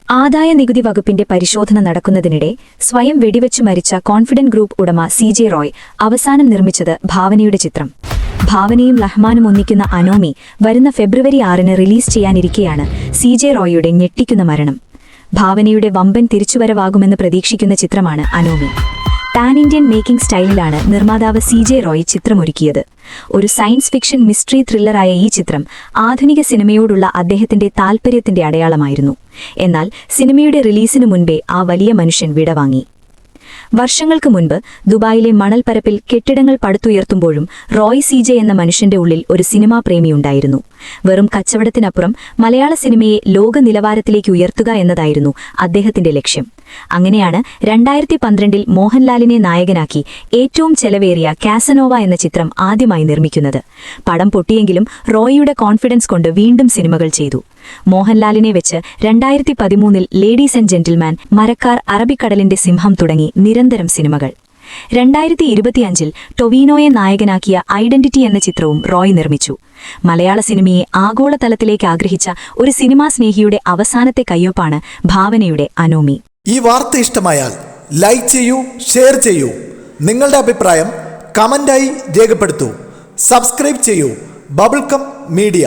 ആദായ നികുതി വകുപ്പിന്റെ പരിശോധന നടക്കുന്നതിനിടെ സ്വയം വെടിവെച്ചു മരിച്ച കോൺഫിഡന്റ് ഗ്രൂപ്പ് ഉടമ CJ റോയ് അവസാനം നിർമ്മിച്ചത് ഭാവനയുടെ ചിത്രം. ഭാവനയും റഹ്മാനും ഒന്നിക്കുന്ന അനോമി വരുന്ന ഫെബ്രുവരി 6-ന് റിലീസ് ചെയ്യാനിരിക്കെയാണ് CJ റോയിയുടെ ഞെട്ടിക്കുന്ന മരണം. ഭാവനയുടെ വമ്പൻ തിരിച്ചുവരവാകുമെന്ന് പ്രതീക്ഷിക്കുന്ന ചിത്രമാണ് അനോമി. പാൻ ഇന്ത്യൻ മേക്കിംഗ് സ്റ്റൈലിലാണ് നിർമ്മാതാവ് CJ റോയ് ചിത്രമൊരുക്കിയത്. ഒരു സയൻസ് ഫിക്ഷൻ മിസ്റ്ററി ത്രില്ലറായ ഈ ചിത്രം ആധുനിക സിനിമയോടുള്ള അദ്ദേഹത്തിന്റെ താൽപര്യത്തിന്റെ അടയാളമായിരുന്നു. എന്നാൽ സിനിമയുടെ റിലീസിനു മുൻപേ ആ വലിയ മനുഷ്യൻ വിടവാങ്ങി. വർഷങ്ങൾക്ക് മുൻപ് ദുബായിലെ മണൽപ്പരപ്പിൽ കെട്ടിടങ്ങൾ പടുത്തുയർത്തുമ്പോഴും റോയ് CJ എന്ന മനുഷ്യന്റെ ഉള്ളിൽ ഒരു സിനിമാ പ്രേമിയുണ്ടായിരുന്നു. വെറും കച്ചവടത്തിനപ്പുറം മലയാള സിനിമയെ ലോക നിലവാരത്തിലേക്ക് ഉയർത്തുക എന്നതായിരുന്നു അദ്ദേഹത്തിന്റെ ലക്ഷ്യം. അങ്ങനെയാണ് 2012-ൽ മോഹൻലാലിനെ നായകനാക്കി ഏറ്റവും ചെലവേറിയ കാസനോവ എന്ന ചിത്രം ആദ്യമായി നിർമ്മിക്കുന്നത്. പടം പൊട്ടിയെങ്കിലും റോയിയുടെ കോൺഫിഡൻസ് കൊണ്ട് വീണ്ടും സിനിമകൾ ചെയ്തു. മോഹൻലാലിനെ വെച്ച് 2013-ൽ ലേഡീസ് ആൻഡ് ജെന്റിൽമാൻ, മരക്കാർ, അറബിക്കടലിന്റെ സിംഹം തുടങ്ങി നിരന്തരം സിനിമകൾ. 2025-ൽ ടൊവീനോയെ നായകനാക്കിയ ഐഡന്റിറ്റി എന്ന ചിത്രവും റോയ് നിർമ്മിച്ചു. മലയാള സിനിമയെ ആഗോളതലത്തിലേക്ക് ആഗ്രഹിച്ച ഒരു സിനിമാ സ്നേഹിയുടെ അവസാനത്തെ കയ്യൊപ്പാണ് ഭാവനയുടെ അനോമി. ഈ വാർത്ത ഇഷ്ടമായാൽ ലൈക്ക് ചെയ്യൂ, ഷെയർ ചെയ്യൂ. നിങ്ങളുടെ അഭിപ്രായം കമന്റായി രേഖപ്പെടുത്തൂ. സബ്സ്ക്രൈബ് ചെയ്യൂ ബബിൾകം മീഡിയ.